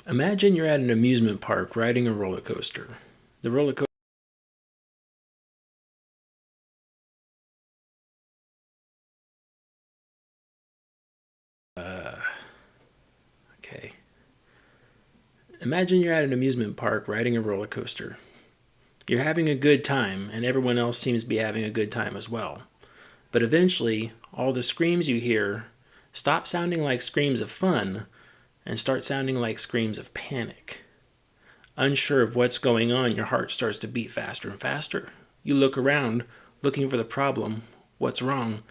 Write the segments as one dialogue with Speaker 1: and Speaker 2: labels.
Speaker 1: Imagine you're at an amusement park riding a roller coaster. The roller coaster okay. Imagine you're at an amusement park riding a roller coaster. You're having a good time, and everyone else seems to be having a good time as well. But eventually, all the screams you hear stop sounding like screams of fun and start sounding like screams of panic. Unsure of what's going on, your heart starts to beat faster and faster. You look around, looking for the problem. What's wrong?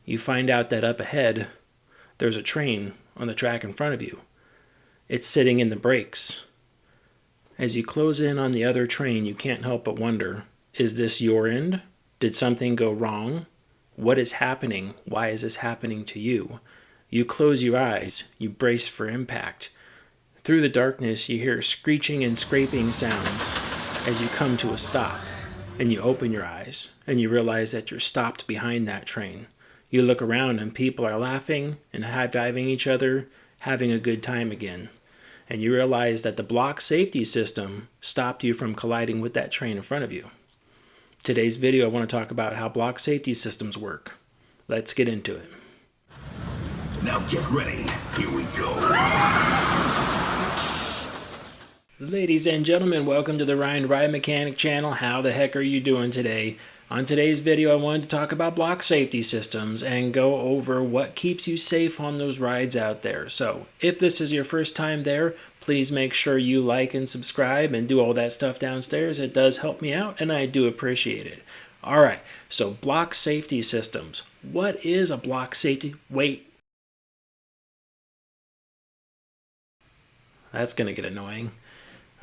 Speaker 1: You find out that up ahead, there's a train on the track in front of you. It's sitting in the brakes. As you close in on the other train, you can't help but wonder, is this your end? Did something go wrong? What is happening? Why is this happening to you? You close your eyes. You brace for impact. Through the darkness, you hear screeching and scraping sounds as you come to a stop. And you open your eyes, and you realize that you're stopped behind that train. You look around, and people are laughing and high-fiving each other, having a good time again. And you realize that the block safety system stopped you from colliding with that train in front of you. Today's video, I want to talk about how block safety systems work. Let's get into it.
Speaker 2: Now get ready. Here we go.
Speaker 1: Ladies and gentlemen, welcome to the Ryan Ride Mechanic channel. How the heck are you doing today? On today's video, I wanted to talk about block safety systems and go over what keeps you safe on those rides out there. So if this is your first time there, please make sure you like and subscribe and do all that stuff downstairs. It does help me out and I do appreciate it. All right, so block safety systems. What is a block safety? Wait. That's going to get annoying.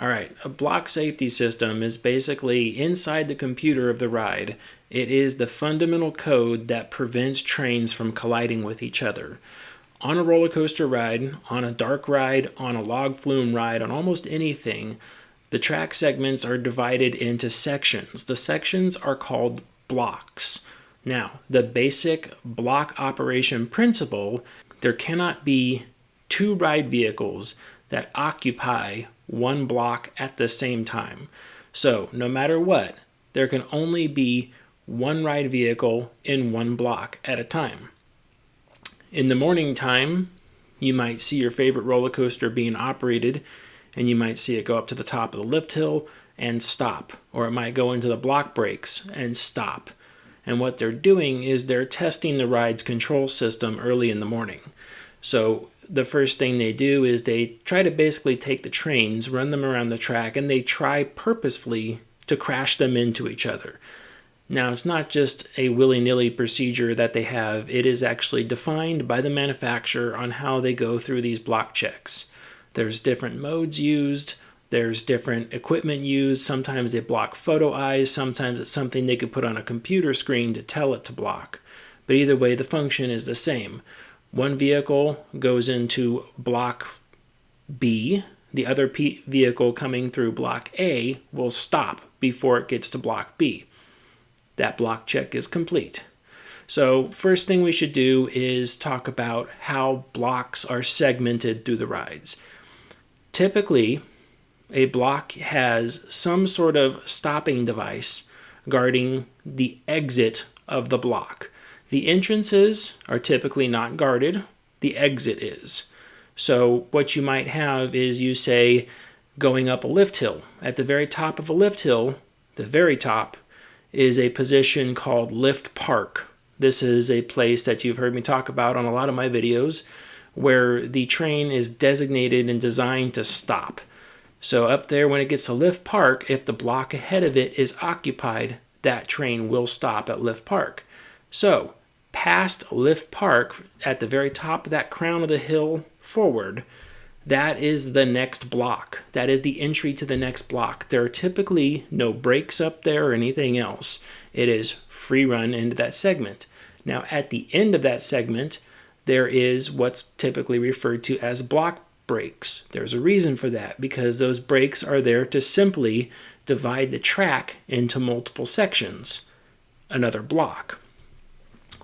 Speaker 1: All right, a block safety system is basically inside the computer of the ride. It is the fundamental code that prevents trains from colliding with each other. On a roller coaster ride, on a dark ride, on a log flume ride, on almost anything, the track segments are divided into sections. The sections are called blocks. Now, the basic block operation principle, there cannot be two ride vehicles that occupy one block at the same time. So no matter what, there can only be one ride vehicle in one block at a time. In the morning time, you might see your favorite roller coaster being operated and you might see it go up to the top of the lift hill and stop, or it might go into the block brakes and stop. And what they're doing is they're testing the ride's control system early in the morning. So the first thing they do is they try to basically take the trains, run them around the track, and they try purposefully to crash them into each other. Now, it's not just a willy-nilly procedure that they have. It is actually defined by the manufacturer on how they go through these block checks. There's different modes used. There's different equipment used. Sometimes they block photo eyes. Sometimes it's something they could put on a computer screen to tell it to block. But either way, the function is the same. One vehicle goes into block B. The other vehicle coming through block A will stop before it gets to block B. That block check is complete. So first thing we should do is talk about how blocks are segmented through the rides. Typically, a block has some sort of stopping device guarding the exit of the block. The entrances are typically not guarded. The exit is. So what you might have is you say going up a lift hill. At the very top of a lift hill, the very top, is a position called lift park. This is a place that you've heard me talk about on a lot of my videos where the train is designated and designed to stop. So up there when it gets to lift park, if the block ahead of it is occupied, that train will stop at lift park. So past lift park, at the very top of that crown of the hill forward, that is the next block. That is the entry to the next block. There are typically no brakes up there or anything else. It is free run into that segment. Now at the end of that segment, there is what's typically referred to as block brakes. There's a reason for that, because those brakes are there to simply divide the track into multiple sections, another block.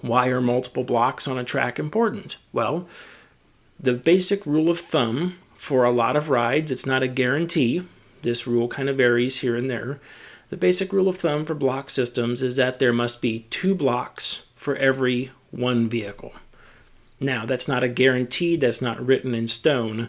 Speaker 1: Why are multiple blocks on a track important? Well, the basic rule of thumb for a lot of rides. It's not a guarantee. This rule kind of varies here and there. The basic rule of thumb for block systems is that there must be 2 blocks for every 1 vehicle. Now, that's not a guarantee, that's not written in stone,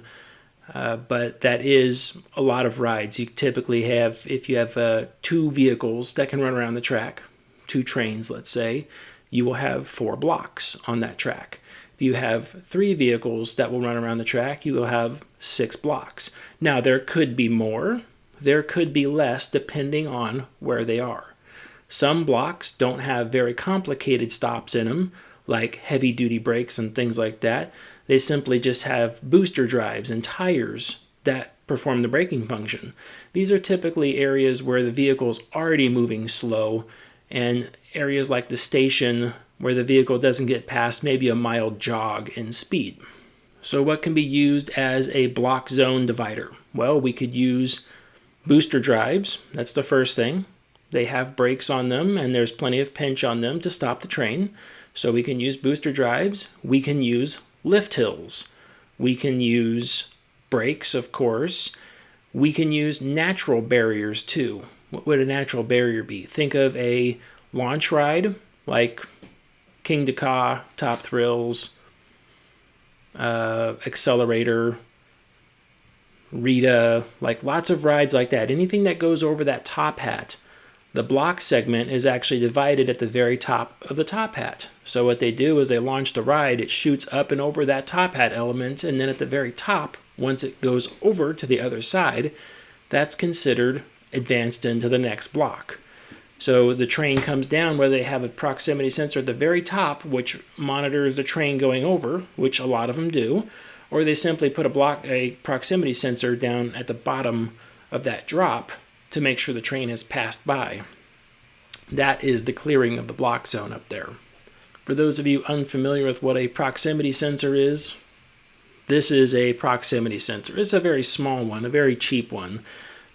Speaker 1: but that is a lot of rides. You typically have, if you have 2 vehicles that can run around the track, 2 trains, let's say, you will have 4 blocks on that track. If you have 3 vehicles that will run around the track, you will have 6 blocks. Now, there could be more, there could be less, depending on where they are. Some blocks don't have very complicated stops in them, like heavy-duty brakes and things like that. They simply just have booster drives and tires that perform the braking function. These are typically areas where the vehicle's already moving slow, and areas like the station where the vehicle doesn't get past maybe a mild jog in speed. So what can be used as a block zone divider? Well, we could use booster drives. That's the first thing. They have brakes on them, and there's plenty of pinch on them to stop the train. So we can use booster drives. We can use lift hills. We can use brakes, of course. We can use natural barriers too. What would a natural barrier be? Think of a launch ride like King Dakar, Top Thrills, Accelerator, Rita, like lots of rides like that. Anything that goes over that top hat. The block segment is actually divided at the very top of the top hat. So what they do is they launch the ride, it shoots up and over that top hat element, and then at the very top, once it goes over to the other side, that's considered advanced into the next block. So the train comes down where they have a proximity sensor at the very top, which monitors the train going over, which a lot of them do, or they simply put a proximity sensor down at the bottom of that drop to make sure the train has passed by. That is the clearing of the block zone up there. For those of you unfamiliar with what a proximity sensor is, this is a proximity sensor. It's a very small one, a very cheap one,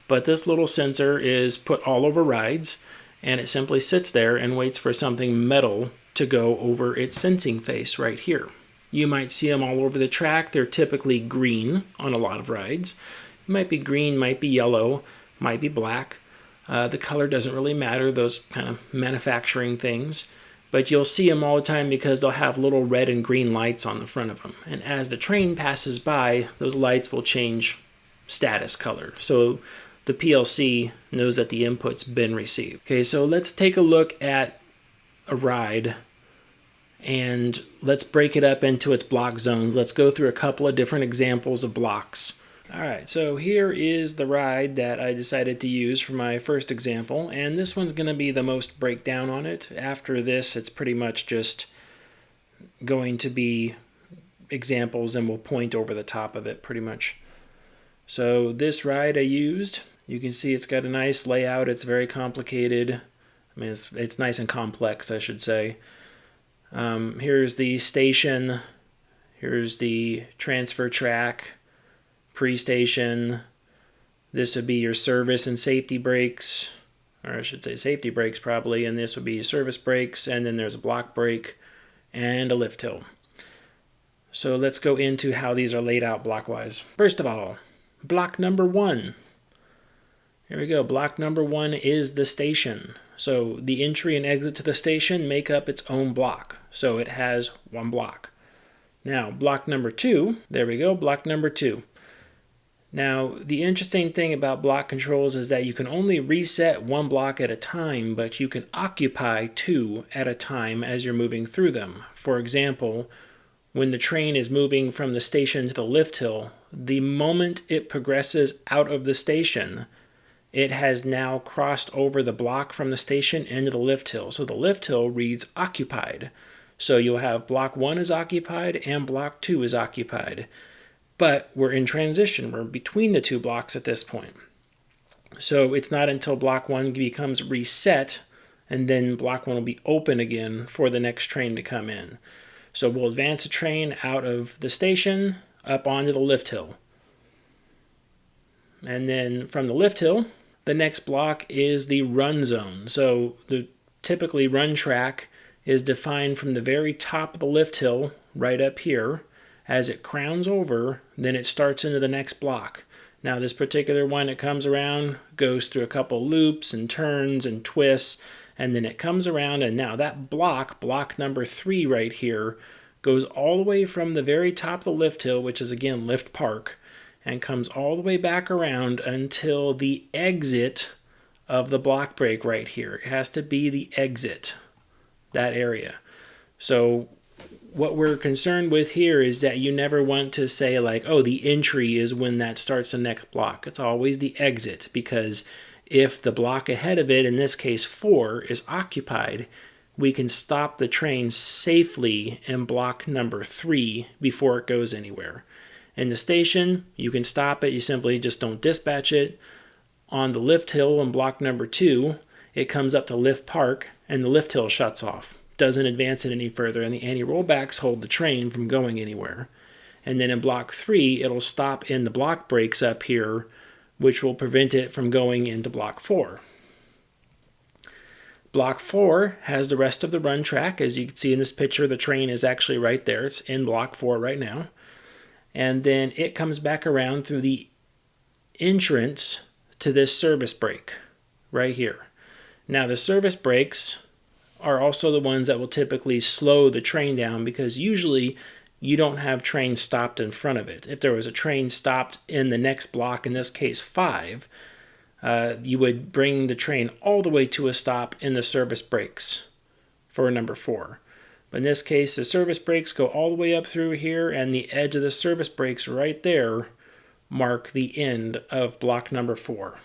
Speaker 1: but this little sensor is put all over rides, and it simply sits there and waits for something metal to go over its sensing face right here. You might see them all over the track. They're typically green on a lot of rides. It might be green, might be yellow, might be black. The color doesn't really matter, those kind of manufacturing things. But you'll see them all the time because they'll have little red and green lights on the front of them. And as the train passes by, those lights will change status color. So the PLC knows that the input's been received. Okay, so let's take a look at a ride and let's break it up into its block zones. Let's go through a couple of different examples of blocks. Alright, so here is the ride that I decided to use for my first example, and this one's going to be the most breakdown on it. After this, it's pretty much just going to be examples and we'll point over the top of it pretty much. So this ride I used, you can see it's got a nice layout. It's very complicated. I mean, it's nice and complex, I should say. Here's the station. Here's the transfer track. Pre-station. This would be your service and safety brakes, or I should say safety brakes probably, and this would be your service brakes, and then there's a block brake and a lift hill. So let's go into how these are laid out blockwise. First of all, block number 1. Here we go. Block number 1 is the station. So the entry and exit to the station make up its own block. So it has 1 block. Now, block number 2, there we go, block number 2. Now, the interesting thing about block controls is that you can only reset 1 block at a time, but you can occupy 2 at a time as you're moving through them. For example, when the train is moving from the station to the lift hill, the moment it progresses out of the station, it has now crossed over the block from the station into the lift hill. So the lift hill reads occupied. So you'll have block 1 is occupied and block 2 is occupied. But we're in transition. We're between the 2 blocks at this point. So it's not until block 1 becomes reset and then block 1 will be open again for the next train to come in. So we'll advance a train out of the station up onto the lift hill. And then from the lift hill, the next block is the run zone. So the typically run track is defined from the very top of the lift hill right up here, As it crowns over, then it starts into the next block. Now this particular one, it comes around, goes through a couple loops and turns and twists, and then it comes around, and now that block number 3 right here, goes all the way from the very top of the lift hill, which is again Lift Park, and comes all the way back around until the exit of the block break right here. It has to be the exit, that area. So what we're concerned with here is that you never want to say like, oh, the entry is when that starts the next block. It's always the exit, because if the block ahead of it, in this case 4, is occupied, we can stop the train safely in block number 3 before it goes anywhere. In the station, you can stop it. You simply just don't dispatch it. On the lift hill in block number 2, it comes up to Lift Park, and the lift hill shuts off. Doesn't advance it any further, and the anti-rollbacks hold the train from going anywhere. And then in block 3, it'll stop in the block breaks up here, which will prevent it from going into block 4. Block 4 has the rest of the run track. As you can see in this picture, the train is actually right there. It's in block 4 right now. And then it comes back around through the entrance to this service break right here. Now the service breaks are also the ones that will typically slow the train down, because usually you don't have trains stopped in front of it. If there was a train stopped in the next block, in this case 5, you would bring the train all the way to a stop in the service breaks for number 4. But in this case, the service breaks go all the way up through here, and the edge of the service breaks right there mark the end of block number 4.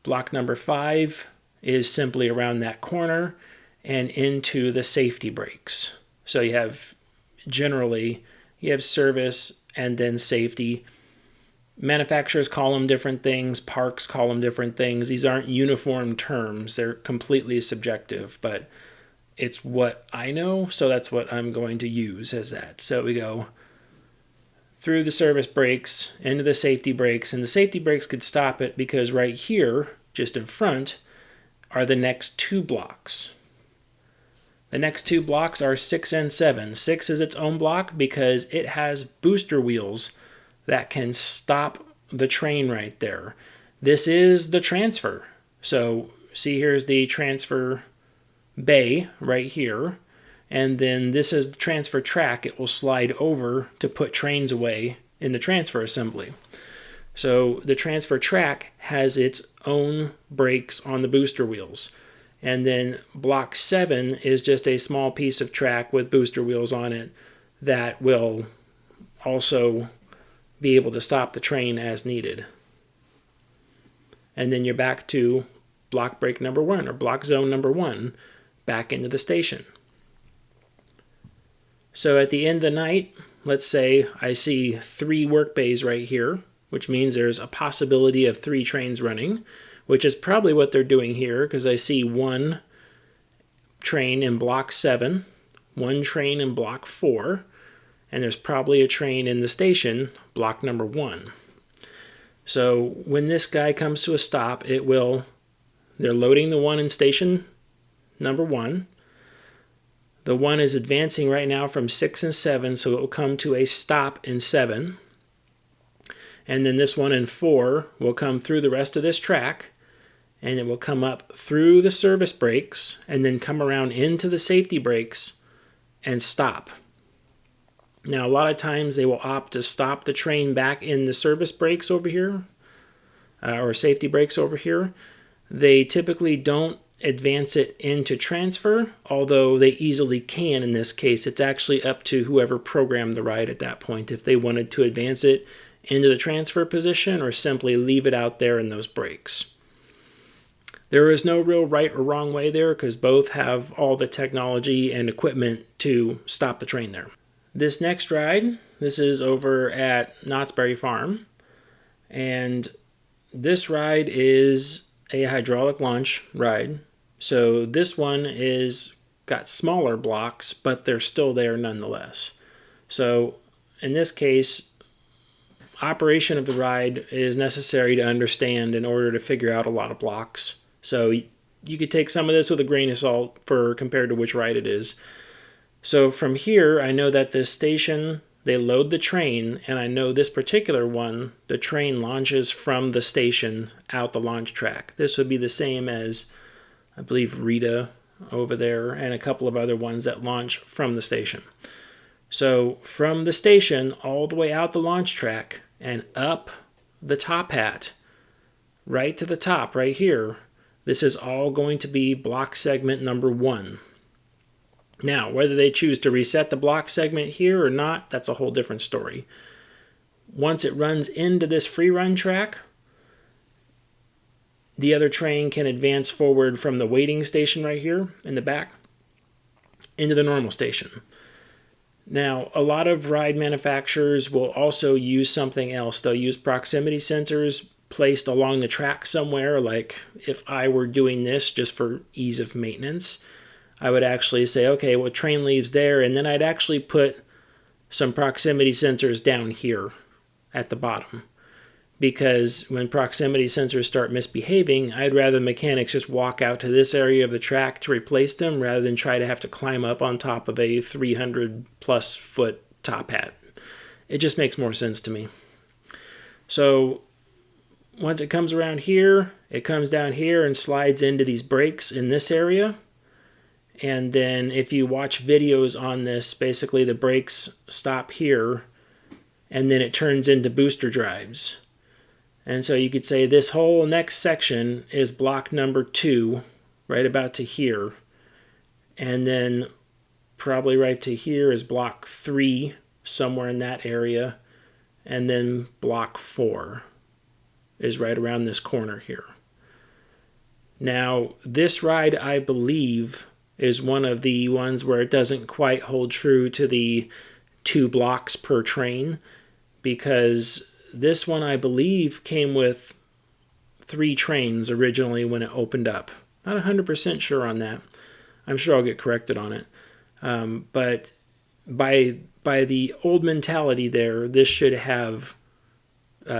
Speaker 1: Block number 5 is simply around that corner and into the safety breaks. So you have service and then safety. Manufacturers call them different things, parks call them different things. These aren't uniform terms, they're completely subjective, but it's what I know, so that's what I'm going to use as that. So we go through the service breaks, into the safety breaks, and the safety breaks could stop it because right here, just in front, are the next 2 blocks. The next 2 blocks are 6 and 7. 6 is its own block because it has booster wheels that can stop the train right there. This is the transfer. So see, here's the transfer bay right here. And then this is the transfer track. It will slide over to put trains away in the transfer assembly. So the transfer track has its own brakes on the booster wheels. And then block 7 is just a small piece of track with booster wheels on it that will also be able to stop the train as needed. And then you're back to block break number 1, or block zone number 1, back into the station. So at the end of the night, let's say I see 3 work bays right here, which means there's a possibility of 3 trains running, which is probably what they're doing here, because I see 1 train in block 7, 1 train in block 4, and there's probably a train in the station, block number 1. So when this guy comes to a stop, they're loading the one in station number 1. The one is advancing right now from 6 and 7, so it will come to a stop in 7. And then this one in 4 will come through the rest of this track, and it will come up through the service brakes, and then come around into the safety brakes and stop. Now, a lot of times they will opt to stop the train back in the service brakes over here, or safety brakes over here. They typically don't advance it into transfer, although they easily can in this case. It's actually up to whoever programmed the ride at that point if they wanted to advance it into the transfer position or simply leave it out there in those brakes. There is no real right or wrong way there because both have all the technology and equipment to stop the train there. This next ride, this is over at Knott's Berry Farm, and this ride is a hydraulic launch ride. So this one is got smaller blocks, but they're still there nonetheless. So in this case, operation of the ride is necessary to understand in order to figure out a lot of blocks. So you could take some of this with a grain of salt compared to which ride it is. So from here, I know that this station, they load the train, and I know this particular one, the train launches from the station out the launch track. This would be the same as, I believe, Rita over there and a couple of other ones that launch from the station. So from the station all the way out the launch track and up the top hat, right to the top right here, this is all going to be block segment number 1. Now, whether they choose to reset the block segment here or not, that's a whole different story. Once it runs into this free run track, the other train can advance forward from the waiting station right here in the back into the normal station. Now, a lot of ride manufacturers will also use something else. They'll use proximity sensors placed along the track somewhere. Like if I were doing this just for ease of maintenance, I would actually say, okay, well, train leaves there, and then I'd actually put some proximity sensors down here at the bottom. Because when proximity sensors start misbehaving, I'd rather mechanics just walk out to this area of the track to replace them rather than try to have to climb up on top of a 300 plus foot top hat. It just makes more sense to me. So once it comes around here, it comes down here and slides into these brakes in this area. And then if you watch videos on this, basically the brakes stop here and then it turns into booster drives. And so you could say this whole next section is block number 2, right about to here. And then probably right to here is block 3, somewhere in that area. And then block 4 is right around this corner here. Now, this ride, I believe, is one of the ones where it doesn't quite hold true to the 2 blocks per train, because this one, I believe, came with 3 trains originally when it opened up. Not 100% sure on that. I'm sure I'll get corrected on it. But by the old mentality there, this should have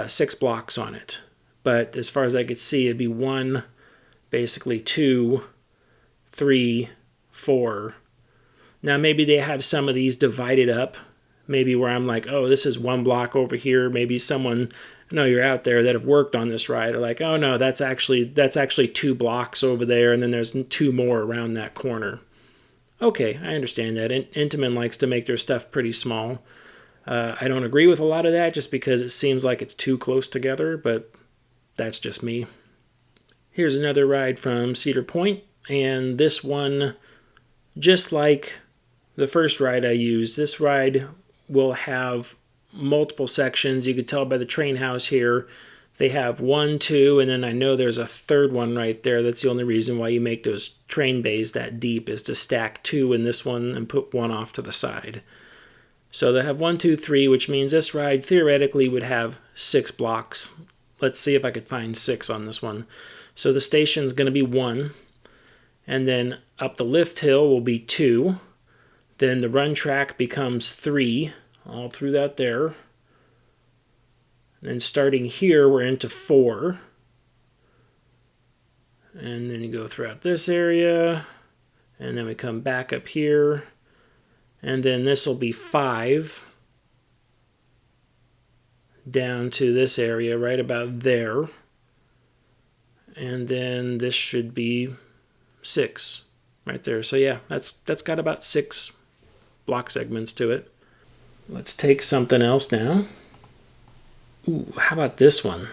Speaker 1: 6 blocks on it. But as far as I could see, it'd be 1, basically 2, 3, 4. Now maybe they have some of these divided up. Maybe where I'm like, oh, this is 1 block over here. Maybe someone, I know you're out there that have worked on this ride are like, oh no, that's actually 2 blocks over there, and then there's 2 more around that corner. Okay, I understand that. Intamin likes to make their stuff pretty small. I don't agree with a lot of that just because it seems like it's too close together, but that's just me. Here's another ride from Cedar Point, and this one, just like the first ride I used, this ride will have multiple sections. You could tell by the train house here, they have 1, 2, and then I know there's a third one right there. That's the only reason why you make those train bays that deep, is to stack 2 in this one and put 1 off to the side. So they have 1, 2, 3, which means this ride theoretically would have 6 blocks. Let's see if I could find 6 on this one. So the station's going to be 1, and then up the lift hill will be 2. Then the run track becomes 3, all through that there. And then starting here, we're into 4. And then you go throughout this area. And then we come back up here. And then this will be 5. Down to this area, right about there. And then this should be 6, right there. So yeah, that's got about 6 block segments to it. Let's take something else now. Ooh, how about this one?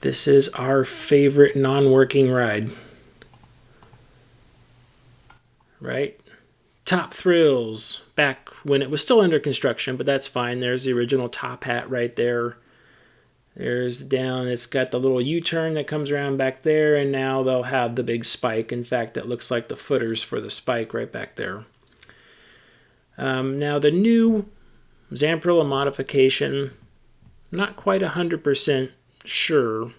Speaker 1: This is our favorite non-working ride. Right? Top Thrills, back when it was still under construction, but that's fine. There's the original top hat right there. There's down, it's got the little U-turn that comes around back there, and now they'll have the big spike. In fact, that looks like the footers for the spike right back there. Now the new Zamperla modification, not quite 100% sure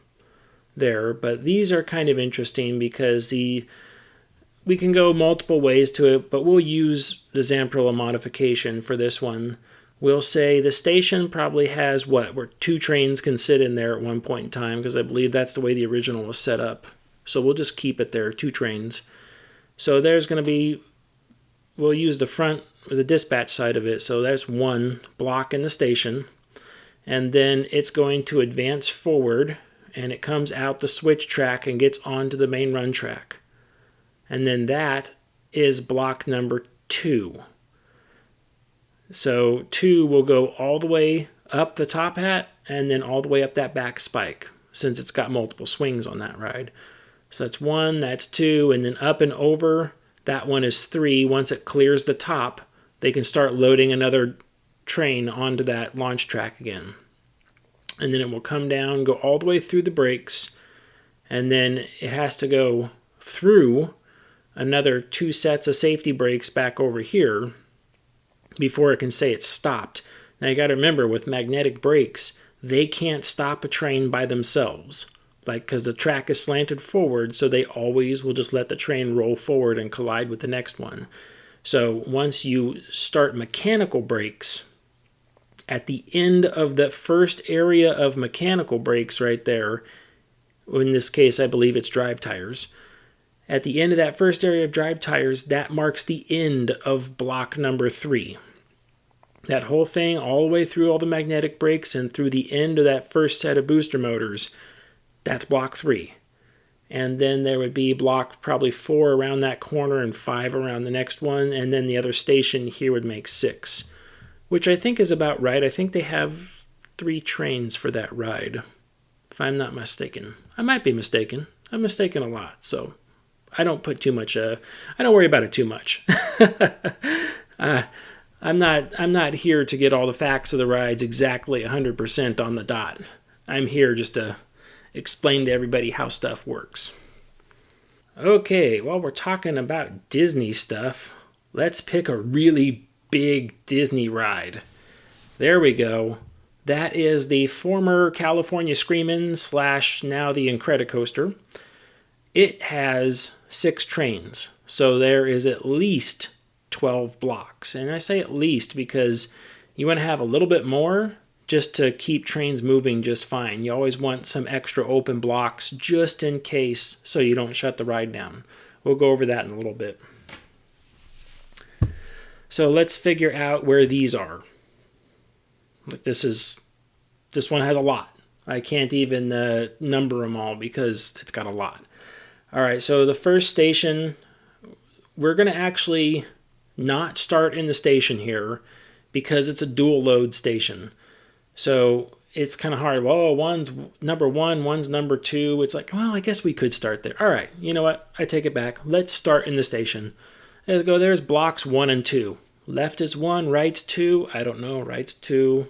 Speaker 1: there, but these are kind of interesting because we can go multiple ways to it, but we'll use the Zamperla modification for this one. We'll say the station probably has where 2 trains can sit in there at one point in time, because I believe that's the way the original was set up. So we'll just keep it there, 2 trains. So there's going to be we'll use the front, the dispatch side of it. So there's one block in the station. And then it's going to advance forward, and it comes out the switch track and gets onto the main run track. And then that is block number 2. So 2 will go all the way up the top hat and then all the way up that back spike, since it's got multiple swings on that ride. So that's 1, that's 2, and then up and over, that one is 3. Once it clears the top, they can start loading another train onto that launch track again. And then it will come down, go all the way through the brakes, and then it has to go through another 2 sets of safety brakes back over here before it can say it's stopped. Now you got to remember, with magnetic brakes, they can't stop a train by themselves, because the track is slanted forward, so they always will just let the train roll forward and collide with the next one. So once you start mechanical brakes, at the end of the first area of mechanical brakes right there, in this case I believe it's drive tires, at the end of that first area of drive tires, that marks the end of block number 3. That whole thing, all the way through all the magnetic brakes and through the end of that first set of booster motors, that's block 3. And then there would be block probably 4 around that corner and 5 around the next one, and then the other station here would make 6, which I think is about right. I think they have 3 trains for that ride, if I'm not mistaken. I might be mistaken. I'm mistaken a lot, so I don't put too much. I don't worry about it too much. I'm not here to get all the facts of the rides exactly 100% on the dot. I'm here just to explain to everybody how stuff works. Okay, while we're talking about Disney stuff, let's pick a really big Disney ride. There we go. That is the former California Screamin' / now the Incredicoaster. It has 6 trains, so there is at least 12 blocks. And I say at least because you want to have a little bit more just to keep trains moving just fine. You always want some extra open blocks just in case, so you don't shut the ride down. We'll go over that in a little bit. So let's figure out where these are. This one has a lot. I can't even number them all because it's got a lot. All right, so the first station, we're going to actually not start in the station here because it's a dual load station. So it's kind of hard. Well, one's number 1, one's number 2. It's like, well, I guess we could start there. All right, you know what? I take it back. Let's start in the station. Let's go. There's blocks 1 and 2. Left is 1, right's 2. I don't know. Right's 2.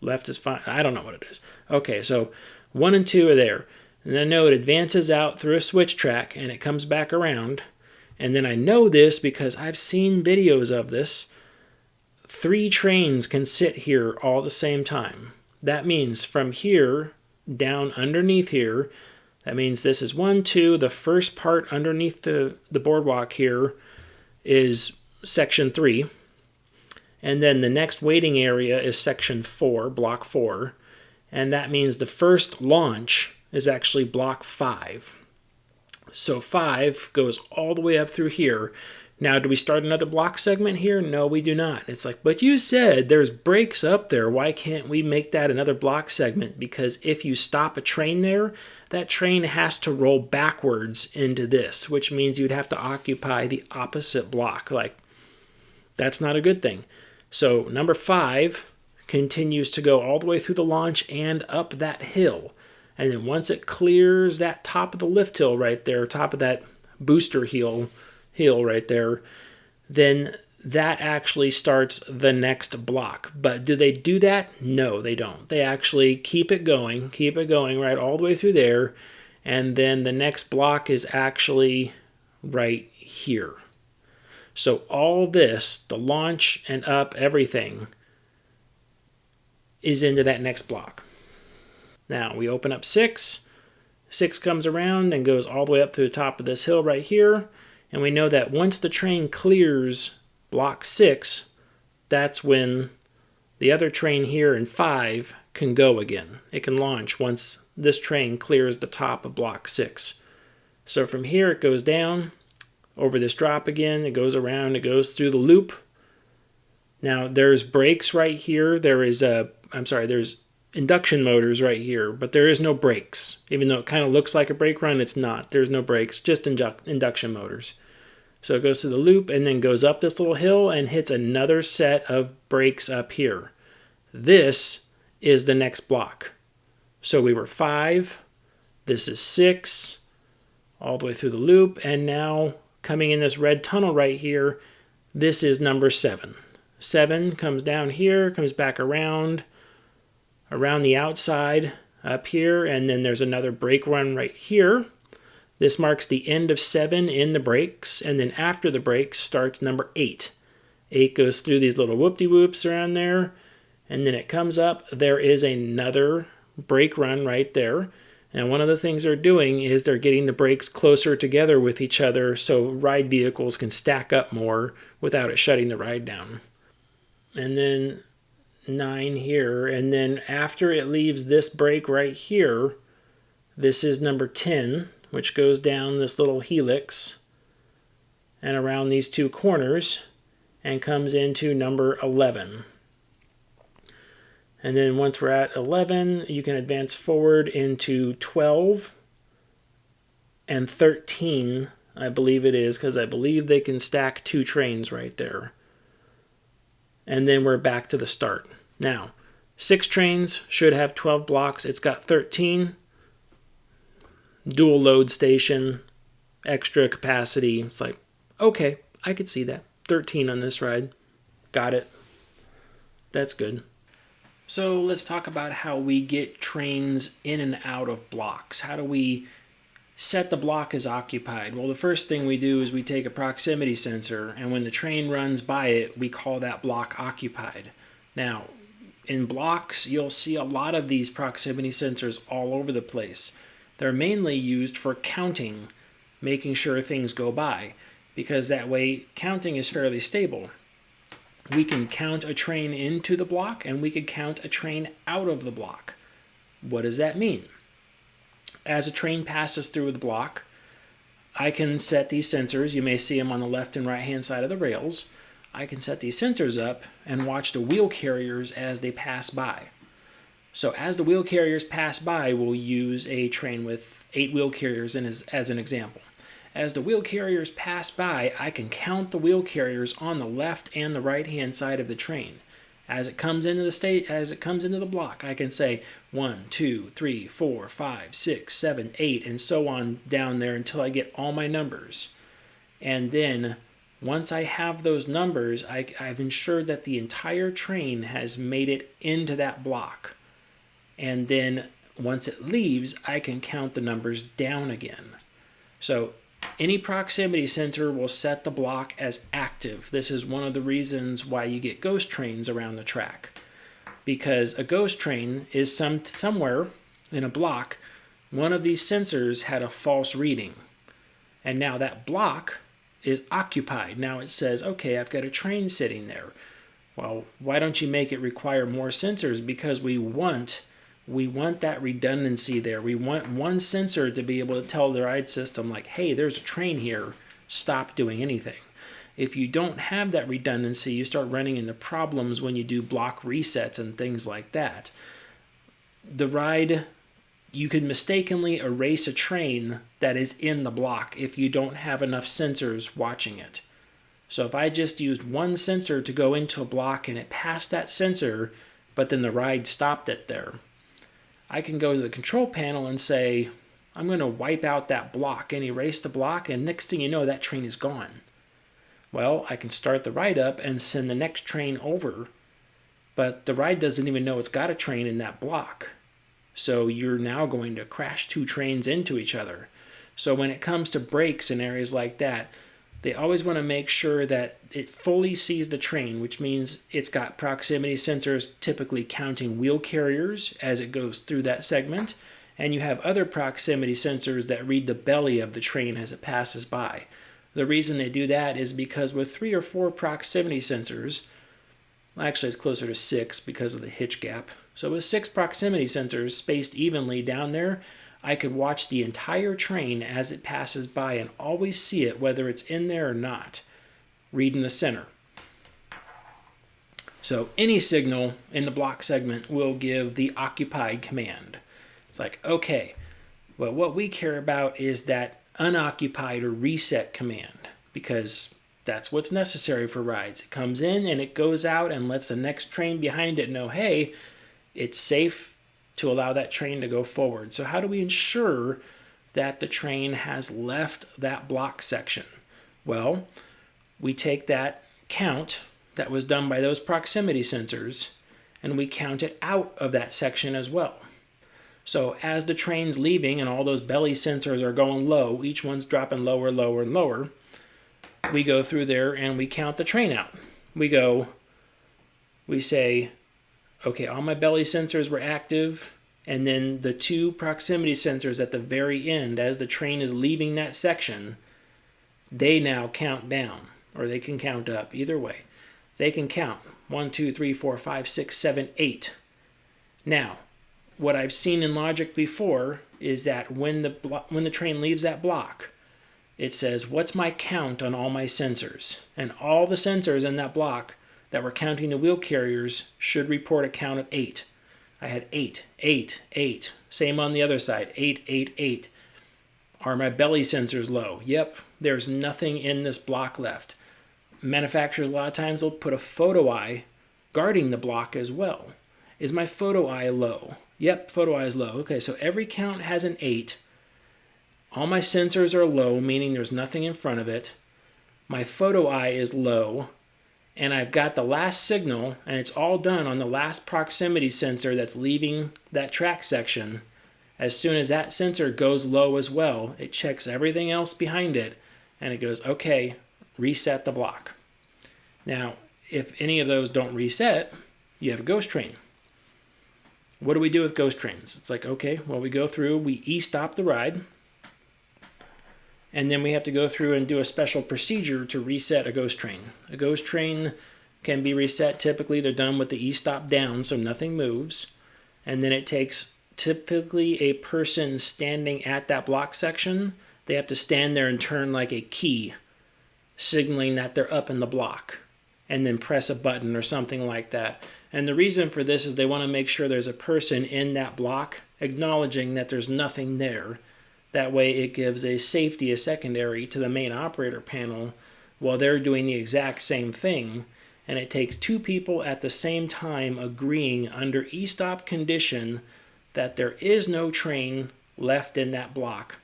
Speaker 1: Left is 5. I don't know what it is. Okay, so 1 and 2 are there. And I know it advances out through a switch track and it comes back around. And then I know this because I've seen videos of this. 3 trains can sit here all at the same time. That means from here down underneath here, that means this is 1, 2. The first part underneath the boardwalk here is section 3. And then the next waiting area is section 4, block 4. And that means the first launch is actually block 5. So 5 goes all the way up through here. Now, do we start another block segment here? No, we do not. It's like, but you said there's brakes up there. Why can't we make that another block segment? Because if you stop a train there, that train has to roll backwards into this, which means you'd have to occupy the opposite block. Like, that's not a good thing. So number 5 continues to go all the way through the launch and up that hill. And then once it clears that top of the lift hill right there, top of that booster hill right there, then that actually starts the next block. But do they do that? No, they don't. They actually keep it going right all the way through there. And then the next block is actually right here. So all this, the launch and up, everything, is into that next block. Now we open up 6. 6 comes around and goes all the way up to the top of this hill right here. And we know that once the train clears block 6, that's when the other train here in 5 can go again. It can launch once this train clears the top of block 6. So from here it goes down over this drop again. It goes around, it goes through the loop. Now there's brakes right here. There's induction motors right here, but there is no brakes. Even though it kind of looks like a brake run, it's not. There's no brakes, just induction motors. So it goes through the loop and then goes up this little hill and hits another set of brakes up here. This is the next block. So we were 5, this is 6, all the way through the loop, and now coming in this red tunnel right here, this is number 7. 7 comes down here, comes back around the outside up here, and then there's another brake run right here. This marks the end of 7 in the brakes, and then after the brakes starts number 8. 8 goes through these little whoop-de-whoops around there, and then it comes up. There is another brake run right there. And one of the things they're doing is they're getting the brakes closer together with each other so ride vehicles can stack up more without it shutting the ride down. And then 9 here, and then after it leaves this brake right here, this is number 10, which goes down this little helix and around these 2 corners and comes into number 11. And then once we're at 11, you can advance forward into 12 and 13, I believe it is, because I believe they can stack 2 trains right there. And then we're back to the start. Now, 6 trains should have 12 blocks. It's got 13. Dual load station, extra capacity. It's like, okay, I could see that. 13 on this ride. Got it. That's good. So let's talk about how we get trains in and out of blocks. How do we set the block as occupied? Well, the first thing we do is we take a proximity sensor, and when the train runs by it, we call that block occupied. Now, in blocks, you'll see a lot of these proximity sensors all over the place. They're mainly used for counting, making sure things go by, because that way counting is fairly stable. We can count a train into the block, and we could count a train out of the block. What does that mean? As a train passes through the block, I can set these sensors. You may see them on the left and right hand side of the rails. I can set these sensors up and watch the wheel carriers as they pass by. So as the wheel carriers pass by, we'll use a train with 8 wheel carriers as an example. As the wheel carriers pass by, I can count the wheel carriers on the left and the right hand side of the train. As it comes into the block, I can say 1, 2, 3, 4, 5, 6, 7, 8, and so on down there until I get all my numbers. And then once I have those numbers, I've ensured that the entire train has made it into that block. And then once it leaves, I can count the numbers down again. So any proximity sensor will set the block as active. This is one of the reasons why you get ghost trains around the track. Because a ghost train is somewhere in a block, one of these sensors had a false reading. And now that block is occupied. Now it says, okay, I've got a train sitting there. Well, why don't you make it require more sensors? Because we want that redundancy there. We want one sensor to be able to tell the ride system, like, hey, there's a train here, stop doing anything. If you don't have that redundancy, you start running into problems when you do block resets and things like that. The ride, you could mistakenly erase a train that is in the block if you don't have enough sensors watching it. So if I just used one sensor to go into a block and it passed that sensor, but then the ride stopped it there, I can go to the control panel and say, I'm going to wipe out that block and erase the block, and next thing you know, that train is gone. Well, I can start the ride up and send the next train over, but the ride doesn't even know it's got a train in that block. So you're now going to crash 2 trains into each other. So when it comes to brakes in areas like that, they always want to make sure that it fully sees the train, which means it's got proximity sensors typically counting wheel carriers as it goes through that segment, and you have other proximity sensors that read the belly of the train as it passes by. The reason they do that is because with 3 or 4 proximity sensors, actually it's closer to 6 because of the hitch gap, so with 6 proximity sensors spaced evenly down there, I could watch the entire train as it passes by and always see it, whether it's in there or not. Read in the center. So any signal in the block segment will give the occupied command. It's like, okay, well, what we care about is that unoccupied or reset command, because that's what's necessary for rides. It comes in and it goes out and lets the next train behind it know, hey, it's safe to allow that train to go forward. So how do we ensure that the train has left that block section? Well, we take that count that was done by those proximity sensors and we count it out of that section as well. So as the train's leaving and all those belly sensors are going low, each one's dropping lower, lower, and lower, we go through there and we count the train out. We say, okay, all my belly sensors were active, and then the two proximity sensors at the very end, as the train is leaving that section, they now count down, or they can count up, either way. They can count 1, 2, 3, 4, 5, 6, 7, 8. Now, what I've seen in logic before is that when the train leaves that block, it says, what's my count on all my sensors? And all the sensors in that block that were counting the wheel carriers should report a count of 8. I had 8, 8, 8. Same on the other side, 8, 8, 8. Are my belly sensors low? Yep, there's nothing in this block left. Manufacturers a lot of times will put a photo eye guarding the block as well. Is my photo eye low? Yep, photo eye is low. Okay, so every count has an 8. All my sensors are low, meaning there's nothing in front of it. My photo eye is low, and I've got the last signal, and it's all done on the last proximity sensor that's leaving that track section. As soon as that sensor goes low as well, it checks everything else behind it, and it goes, okay, reset the block. Now, if any of those don't reset, you have a ghost train. What do we do with ghost trains? It's like, okay, well, we go through, we e-stop the ride, and then we have to go through and do a special procedure to reset a ghost train. A ghost train can be reset. Typically, they're done with the e-stop down, so nothing moves. And then it takes typically a person standing at that block section. They have to stand there and turn like a key, signaling that they're up in the block, and then press a button or something like that. And the reason for this is they want to make sure there's a person in that block acknowledging that there's nothing there. That way it gives a safety, a secondary, to the main operator panel while they're doing the exact same thing. And it takes two people at the same time agreeing under e-stop condition that there is no train left in that block.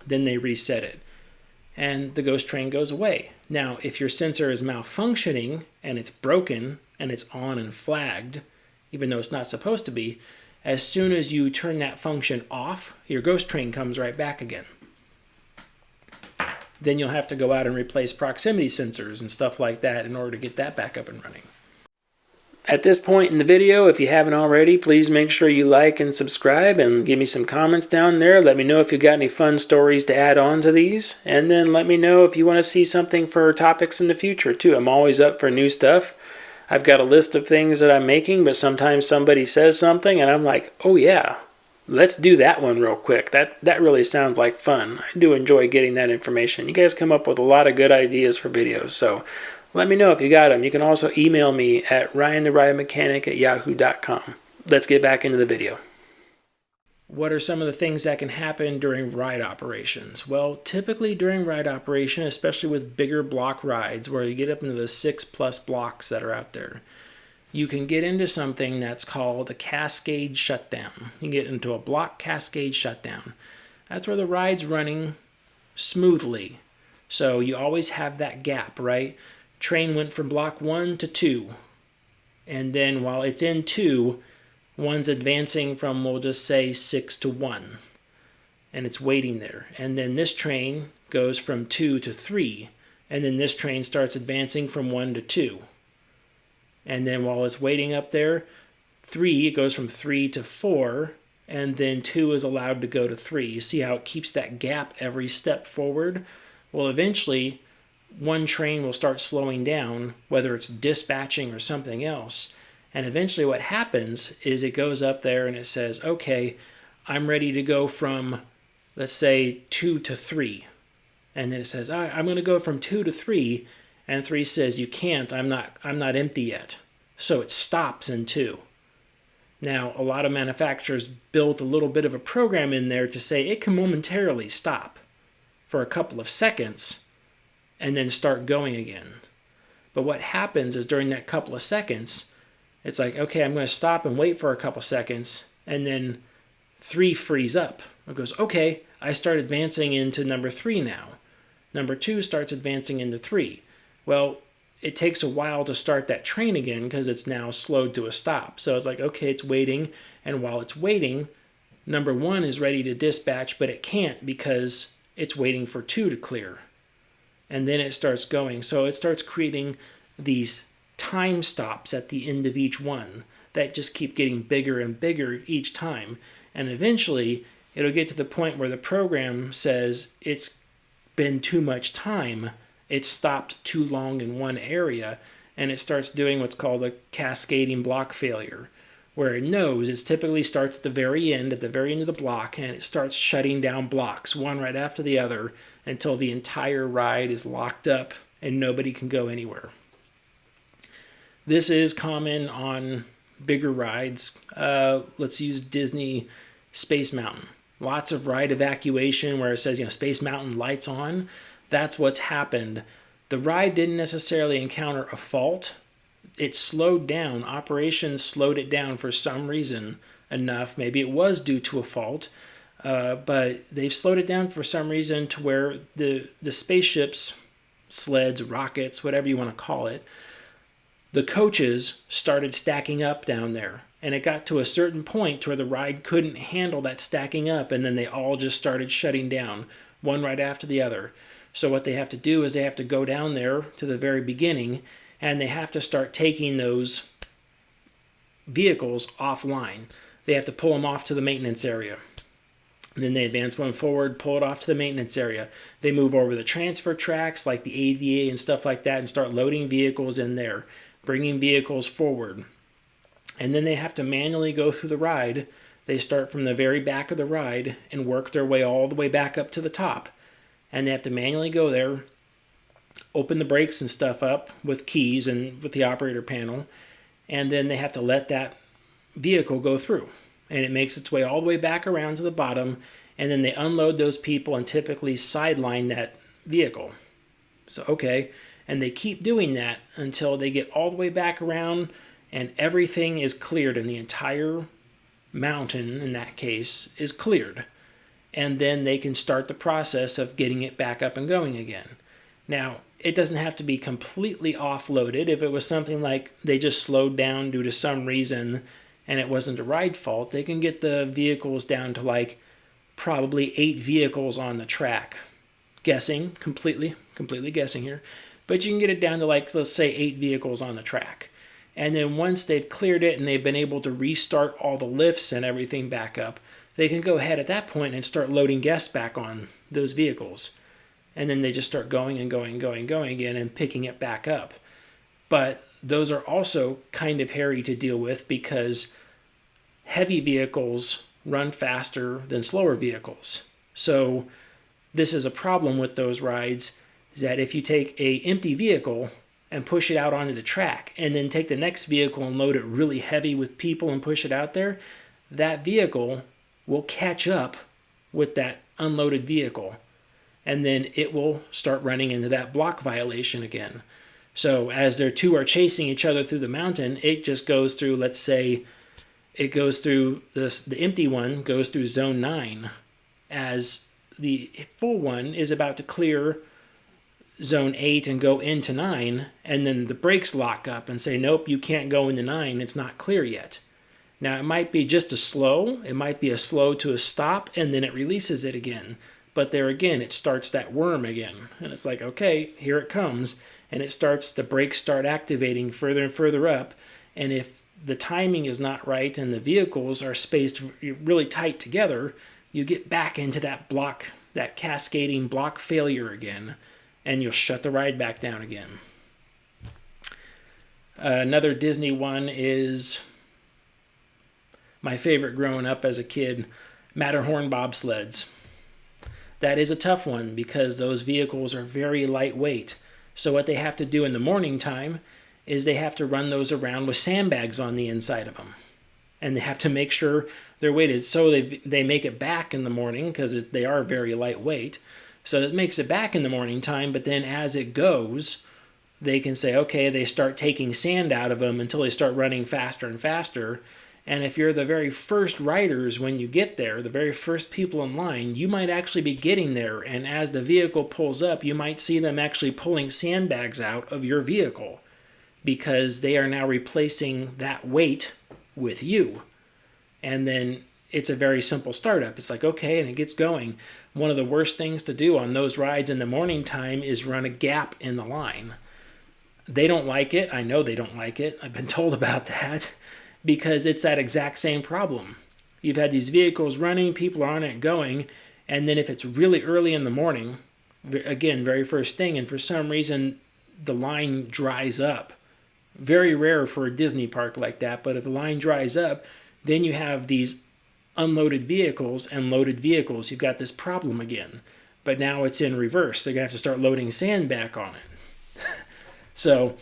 Speaker 1: Then they reset it, and the ghost train goes away. Now, if your sensor is malfunctioning and it's broken and it's on and flagged, even though it's not supposed to be, as soon as you turn that function off, your ghost train comes right back again. Then you'll have to go out and replace proximity sensors and stuff like that in order to get that back up and running. At this point in the video, if you haven't already, please make sure you like and subscribe and give me some comments down there. Let me know if you got any fun stories to add on to these. And then let me know if you want to see something for topics in the future too. I'm always up for new stuff. I've got a list of things that I'm making, but sometimes somebody says something and I'm like, oh yeah, let's do that one real quick. That really sounds like fun. I do enjoy getting that information. You guys come up with a lot of good ideas for videos, so let me know if you got them. You can also email me at ryantheridemechanic@yahoo.com. Let's get back into the video. What are some of the things that can happen during ride operations? Well, typically during ride operation, especially with bigger block rides where you get up into the 6+ blocks that are out there, you can get into something that's called a cascade shutdown. You get into a block cascade shutdown. That's where the ride's running smoothly. So you always have that gap, right? Train went from block 1 to 2. And then while it's in 2, one's advancing from, we'll just say, 6 to 1. And it's waiting there. And then this train goes from 2 to 3. And then this train starts advancing from 1 to 2. And then while it's waiting up there, 3, it goes from 3 to 4. And then 2 is allowed to go to 3. You see how it keeps that gap every step forward? Well, eventually, one train will start slowing down, whether it's dispatching or something else. And eventually what happens is it goes up there and it says, okay, I'm ready to go from, let's say, 2 to 3. And then it says, all right, I'm going to go from 2 to 3. And 3 says, you can't, I'm not empty yet. So it stops in 2. Now, a lot of manufacturers built a little bit of a program in there to say it can momentarily stop for a couple of seconds and then start going again. But what happens is during that couple of seconds, it's like, okay, I'm going to stop and wait for a couple seconds, and then 3 frees up. It goes, okay, I start advancing into number 3 now. Number 2 starts advancing into 3. Well, it takes a while to start that train again because it's now slowed to a stop. So it's like, okay, it's waiting, and while it's waiting, number 1 is ready to dispatch, but it can't because it's waiting for 2 to clear. And then it starts going. So it starts creating these time stops at the end of each one that just keep getting bigger and bigger each time. And eventually, it'll get to the point where the program says it's been too much time. It's stopped too long in one area, and it starts doing what's called a cascading block failure, where it knows it typically starts at the very end of the block, and it starts shutting down blocks, one right after the other, until the entire ride is locked up and nobody can go anywhere. This is common on bigger rides. Let's use Disney Space Mountain. Lots of ride evacuation where it says, Space Mountain lights on. That's what's happened. The ride didn't necessarily encounter a fault. It slowed down. Operations slowed it down for some reason enough. Maybe it was due to a fault. But they've slowed it down for some reason to where the spaceships, sleds, rockets, whatever you want to call it, the coaches started stacking up down there. And it got to a certain point where the ride couldn't handle that stacking up, and then they all just started shutting down, one right after the other. So what they have to do is they have to go down there to the very beginning, and they have to start taking those vehicles offline. They have to pull them off to the maintenance area. And then they advance one forward, pull it off to the maintenance area. They move over the transfer tracks like the ADA and stuff like that and start loading vehicles in there, bringing vehicles forward. And then they have to manually go through the ride. They start from the very back of the ride and work their way all the way back up to the top. And they have to manually go there, open the brakes and stuff up with keys and with the operator panel, and then they have to let that vehicle go through. And it makes its way all the way back around to the bottom, and then they unload those people and typically sideline that vehicle. So, okay, and they keep doing that until they get all the way back around and everything is cleared, and the entire mountain, in that case, is cleared. And then they can start the process of getting it back up and going again. Now, it doesn't have to be completely offloaded. If it was something like they just slowed down due to some reason and it wasn't a ride fault, they can get the vehicles down to like probably 8 vehicles on the track. Guessing, completely guessing here. But you can get it down to like, let's say 8 vehicles on the track. And then once they've cleared it and they've been able to restart all the lifts and everything back up, they can go ahead at that point and start loading guests back on those vehicles. And then they just start going and going again and picking it back up. But those are also kind of hairy to deal with because heavy vehicles run faster than slower vehicles. So this is a problem with those rides, is that if you take a empty vehicle and push it out onto the track and then take the next vehicle and load it really heavy with people and push it out there, that vehicle will catch up with that unloaded vehicle, and then it will start running into that block violation again. So as their two are chasing each other through the mountain, it just goes through, let's say, it goes through the empty one goes through zone 9 as the full one is about to clear zone 8 and go into 9, and then the brakes lock up and say, nope, you can't go into 9, it's not clear yet. Now, it might be just a slow, it might be a slow to a stop, and then it releases it again. But there again, it starts that worm again. And it's like, okay, here it comes. And it starts, the brakes start activating further and further up. And if the timing is not right and the vehicles are spaced really tight together, you get back into that block, that cascading block failure again. And you'll shut the ride back down again. Another Disney one is my favorite growing up as a kid, Matterhorn bobsleds. That is a tough one because those vehicles are very lightweight. So what they have to do in the morning time is they have to run those around with sandbags on the inside of them. And they have to make sure they're weighted so they make it back in the morning because they are very lightweight. So it makes it back in the morning time, but then as it goes, they can say, okay, they start taking sand out of them until they start running faster and faster. And if you're the very first riders when you get there, the very first people in line, you might actually be getting there. And as the vehicle pulls up, you might see them actually pulling sandbags out of your vehicle because they are now replacing that weight with you. And then it's a very simple startup. It's like, okay, and it gets going. One of the worst things to do on those rides in the morning time is run a gap in the line. They don't like it. I know they don't like it. I've been told about that because it's that exact same problem. You've had these vehicles running, people are on it going, and then if it's really early in the morning, again, very first thing, and for some reason the line dries up. Very rare for a Disney park like that, but if the line dries up, then you have these unloaded vehicles and loaded vehicles. You've got this problem again. But now it's in reverse. They're going to have to start loading sand back on it. So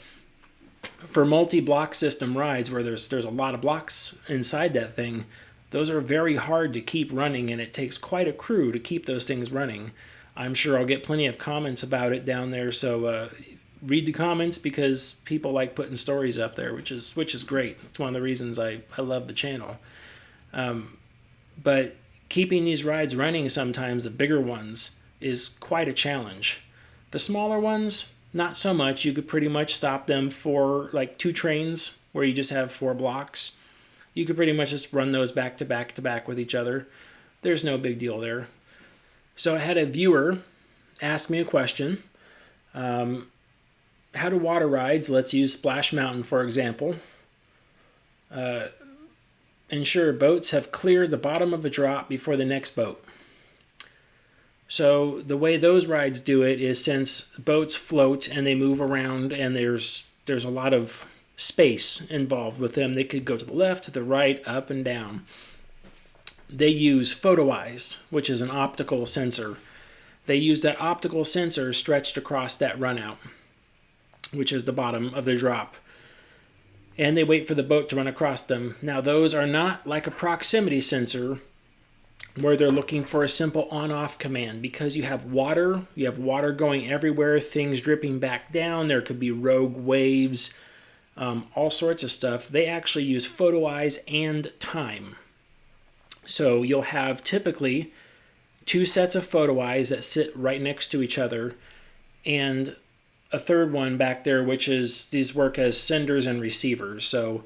Speaker 1: for multi-block system rides where there's a lot of blocks inside that thing, those are very hard to keep running, and it takes quite a crew to keep those things running. I'm sure I'll get plenty of comments about it down there, so read the comments because people like putting stories up there, which is great. It's one of the reasons I love the channel. But keeping these rides running sometimes, the bigger ones, is quite a challenge. The smaller ones, not so much. You could pretty much stop them for like 2 trains where you just have 4 blocks. You could pretty much just run those back to back to back with each other. There's no big deal there. So I had a viewer ask me a question. How do water rides, let's use Splash Mountain for example, ensure boats have cleared the bottom of a drop before the next boat? So the way those rides do it is since boats float and they move around and there's a lot of space involved with them. They could go to the left, to the right, up and down. They use photo eyes, which is an optical sensor. They use that optical sensor stretched across that runout, which is the bottom of the drop. And they wait for the boat to run across them. Now those are not like a proximity sensor where they're looking for a simple on-off command because you have water going everywhere, things dripping back down, there could be rogue waves, all sorts of stuff. They actually use photo eyes and time. So you'll have typically 2 sets of photo eyes that sit right next to each other and a third one back there, which is, these work as senders and receivers. So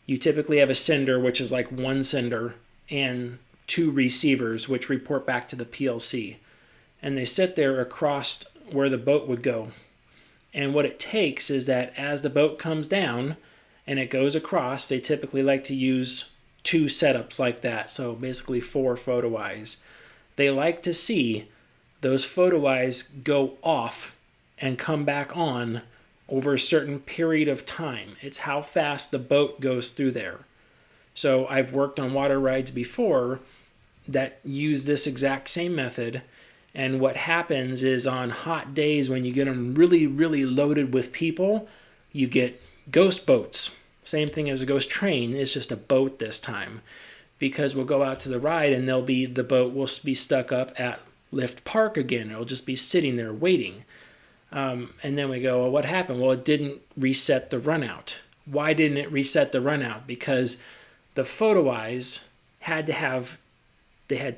Speaker 1: you typically have a sender, which is like 1 sender, and 2 receivers, which report back to the PLC. And they sit there across where the boat would go. And what it takes is that as the boat comes down and it goes across, they typically like to use 2 setups like that. So basically 4 photo eyes. They like to see those photo eyes go off and come back on over a certain period of time. It's how fast the boat goes through there. So I've worked on water rides before that use this exact same method, and what happens is on hot days when you get them really, really loaded with people, you get ghost boats. Same thing as a ghost train, it's just a boat this time. Because we'll go out to the ride and the boat will be stuck up at Lift Park again. It'll just be sitting there waiting. And then we go, well, what happened? Well, it didn't reset the runout. Why didn't it reset the runout? Because the photo eyes had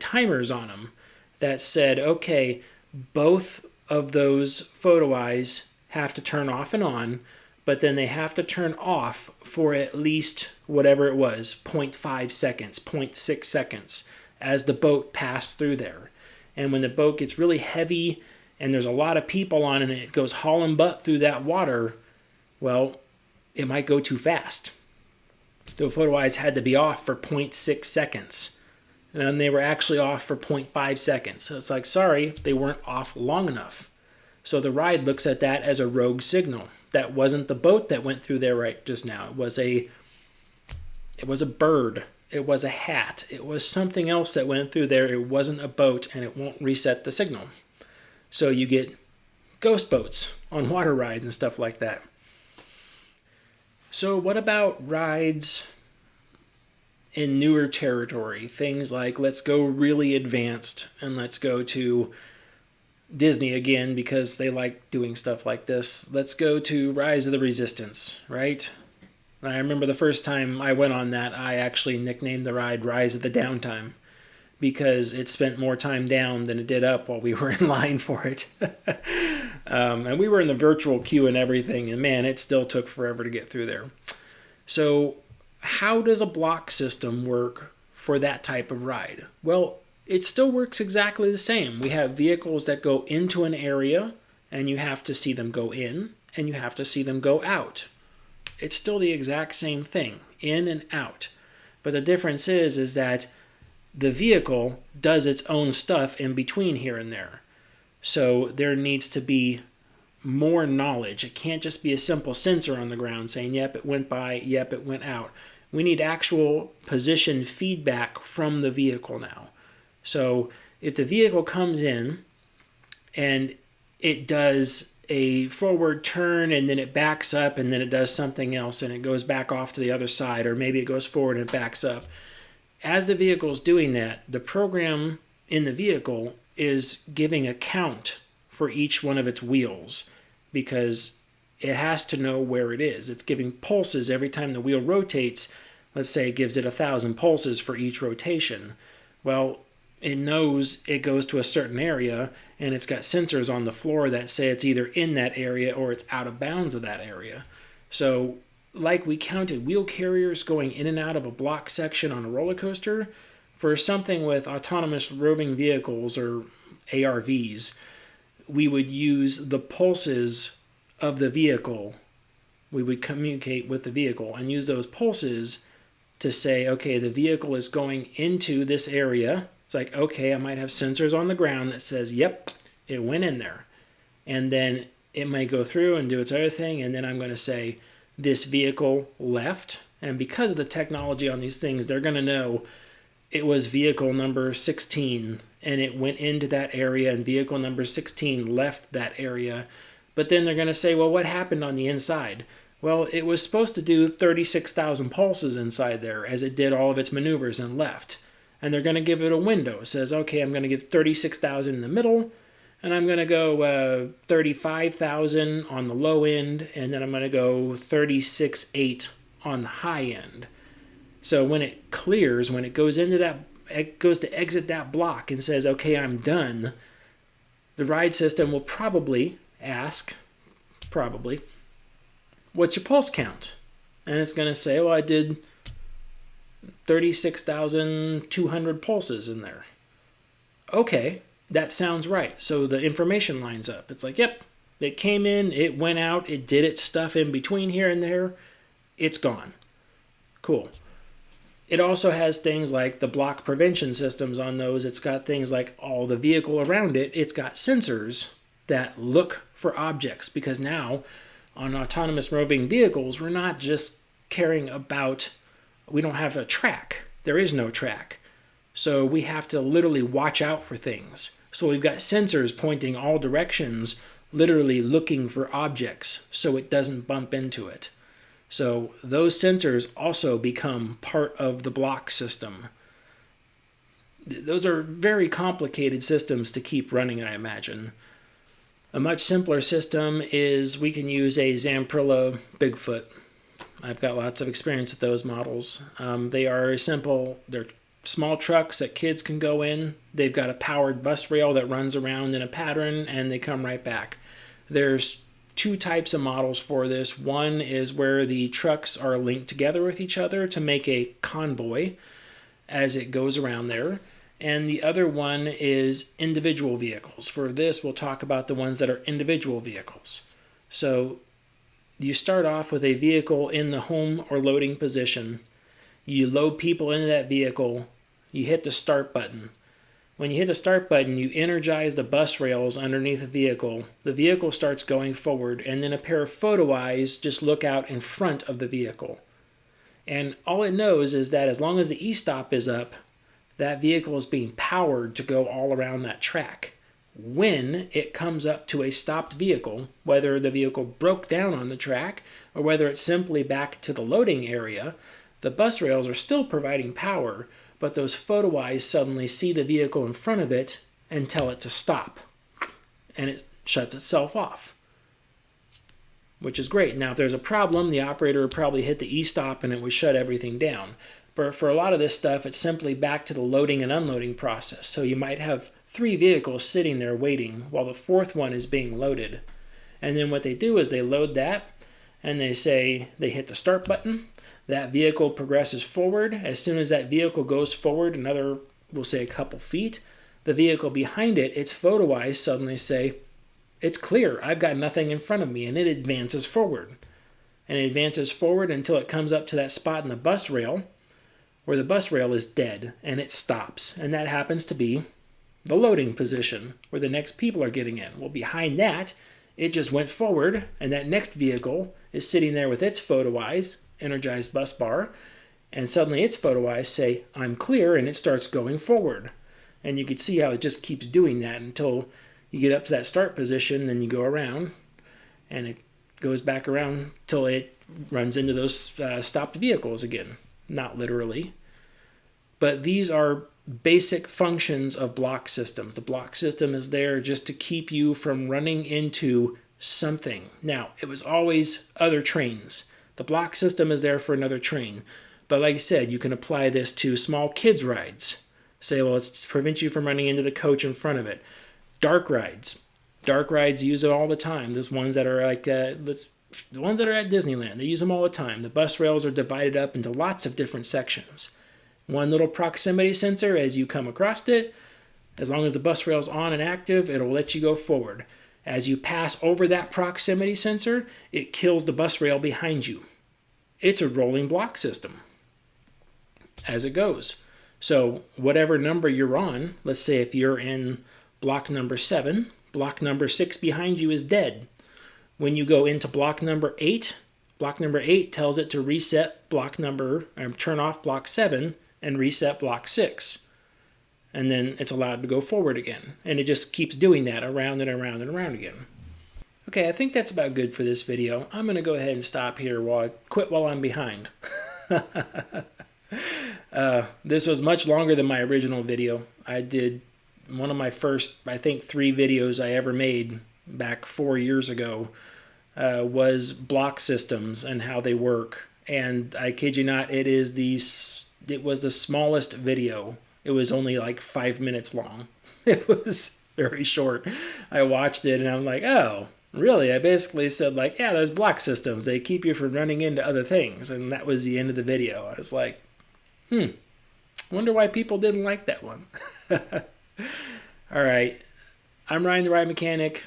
Speaker 1: timers on them that said, okay, both of those photo eyes have to turn off and on, but then they have to turn off for at least whatever it was, 0.5 seconds, 0.6 seconds, as the boat passed through there. And when the boat gets really heavy and there's a lot of people on it and it goes hauling butt through that water, well, it might go too fast. The photo eyes had to be off for 0.6 seconds. And they were actually off for 0.5 seconds. So it's like, sorry, they weren't off long enough. So the ride looks at that as a rogue signal. That wasn't the boat that went through there right just now. It was a bird It was a hat. It was something else that went through there. It wasn't a boat, and it won't reset the signal. So you get ghost boats on water rides and stuff like that. So what about rides in newer territory? Things like, let's go really advanced and let's go to Disney again because they like doing stuff like this. Let's go to Rise of the Resistance, right? I remember the first time I went on that, I actually nicknamed the ride Rise of the Downtime because it spent more time down than it did up while we were in line for it. And we were in the virtual queue and everything, and man, it still took forever to get through there. So how does a block system work for that type of ride? Well, it still works exactly the same. We have vehicles that go into an area, and you have to see them go in, and you have to see them go out. It's still the exact same thing, in and out. But the difference is that the vehicle does its own stuff in between here and there. So there needs to be more knowledge. It can't just be a simple sensor on the ground saying, yep, it went by, yep, it went out. We need actual position feedback from the vehicle now. So if the vehicle comes in and it does a forward turn and then it backs up and then it does something else and it goes back off to the other side, or maybe it goes forward and it backs up. As the vehicle is doing that, the program in the vehicle is giving a count for each one of its wheels because it has to know where it is. It's giving pulses every time the wheel rotates. Let's say it gives it 1,000 pulses for each rotation. Well, it knows it goes to a certain area, and it's got sensors on the floor that say it's either in that area or it's out of bounds of that area. So, like we counted wheel carriers going in and out of a block section on a roller coaster, for something with autonomous roving vehicles or ARVs, we would use the pulses of the vehicle. We would communicate with the vehicle and use those pulses to say, okay, the vehicle is going into this area. It's like, okay, I might have sensors on the ground that says, yep, it went in there. And then it might go through and do its other thing, and then I'm going to say, this vehicle left. And because of the technology on these things, they're going to know it was vehicle number 16, and it went into that area, and vehicle number 16 left that area. But then they're going to say, well, what happened on the inside? Well, it was supposed to do 36,000 pulses inside there as it did all of its maneuvers and left. And they're going to give it a window. It says, okay, I'm going to give 36,000 in the middle, and I'm going to go 35,000 on the low end, and then I'm going to go 36.8 on the high end. So when it clears, when it goes into that, it goes to exit that block and says, okay, I'm done, the ride system will probably ask, what's your pulse count? And it's going to say, well, I did 36,200 pulses in there. Okay, that sounds right. So the information lines up. It's like, yep, it came in, it went out, it did its stuff in between here and there, it's gone. Cool. It also has things like the block prevention systems on those. It's got things like all the vehicle around it. It's got sensors that look for objects, because now on autonomous roving vehicles, we're not just caring about, we don't have a track. There is no track. So we have to literally watch out for things. So we've got sensors pointing all directions, literally looking for objects so it doesn't bump into it. So those sensors also become part of the block system. Those are very complicated systems to keep running, I imagine. A much simpler system is we can use a Zamperla Bigfoot. I've got lots of experience with those models. They are simple. They're small trucks that kids can go in. They've got a powered bus rail that runs around in a pattern, and they come right back. There's two types of models for this. One is where the trucks are linked together with each other to make a convoy as it goes around there. And the other one is individual vehicles. For this, we'll talk about the ones that are individual vehicles. So you start off with a vehicle in the home or loading position. You load people into that vehicle. You hit the start button. When you hit the start button, you energize the bus rails underneath the vehicle. The vehicle starts going forward, and then a pair of photo eyes just look out in front of the vehicle. And all it knows is that as long as the e-stop is up, that vehicle is being powered to go all around that track. When it comes up to a stopped vehicle, whether the vehicle broke down on the track or whether it's simply back to the loading area, the bus rails are still providing power, but those photo eyes suddenly see the vehicle in front of it and tell it to stop. And it shuts itself off, which is great. Now, if there's a problem, the operator would probably hit the e-stop and it would shut everything down. But for a lot of this stuff, it's simply back to the loading and unloading process. So you might have 3 vehicles sitting there waiting while the 4th one is being loaded. And then what they do is they load that and they hit the start button. That vehicle progresses forward. As soon as that vehicle goes forward another, we'll say a couple feet, the vehicle behind it, its photo eyes suddenly say, it's clear, I've got nothing in front of me, and it advances forward. And it advances forward until it comes up to that spot in the bus rail where the bus rail is dead, and it stops. And that happens to be the loading position where the next people are getting in. Well, behind that, it just went forward, and that next vehicle is sitting there with its photo eyes, energized bus bar, and suddenly its photo eyes say, I'm clear, and it starts going forward. And you can see how it just keeps doing that until you get up to that start position, then you go around, and it goes back around till it runs into those stopped vehicles again. Not literally. But these are basic functions of block systems. The block system is there just to keep you from running into something. Now, it was always other trains. The block system is there for another train. But like I said, you can apply this to small kids' rides. Say, well, it's to prevent you from running into the coach in front of it. Dark rides. Dark rides use it all the time. Those ones that are like the ones that are at Disneyland, they use them all the time. The bus rails are divided up into lots of different sections. One little proximity sensor as you come across it. As long as the bus rail's on and active, it'll let you go forward. As you pass over that proximity sensor, it kills the bus rail behind you. It's a rolling block system as it goes. So whatever number you're on, let's say if you're in block number 7, block number 6 behind you is dead. When you go into block number 8 tells it to reset turn off block 7 and reset block 6. And then it's allowed to go forward again. And it just keeps doing that around and around and around again. Okay, I think that's about good for this video. I'm going to go ahead and stop here while I'm behind. This was much longer than my original video. I did one of my first, I think, 3 videos I ever made back 4 years ago was block systems and how they work. And I kid you not, it was the smallest video. It was only like 5 minutes long. It was very short. I watched it and I'm like, oh, really? I basically said like, yeah, there's block systems. They keep you from running into other things. And that was the end of the video. I was like, wonder why people didn't like that one. All right. I'm Ryan the Ride Mechanic.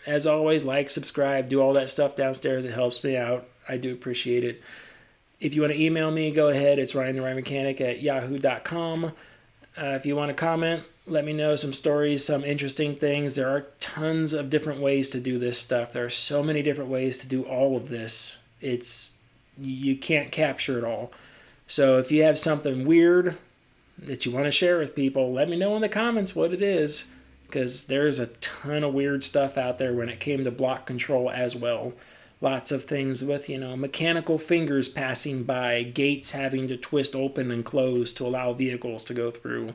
Speaker 1: As always, like, subscribe, do all that stuff downstairs. It helps me out. I do appreciate it. If you want to email me, go ahead. It's ryantheridermechanic@yahoo.com. If you want to comment, let me know some stories, some interesting things. There are tons of different ways to do this stuff. There are so many different ways to do all of this. You can't capture it all. So if you have something weird that you want to share with people, let me know in the comments what it is, because there's a ton of weird stuff out there when it came to block control as well. Lots of things with, mechanical fingers passing by, gates having to twist open and close to allow vehicles to go through.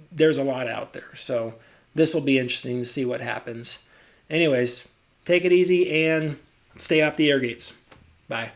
Speaker 1: There's a lot out there, so this will be interesting to see what happens. Anyways, take it easy and stay off the air gates. Bye.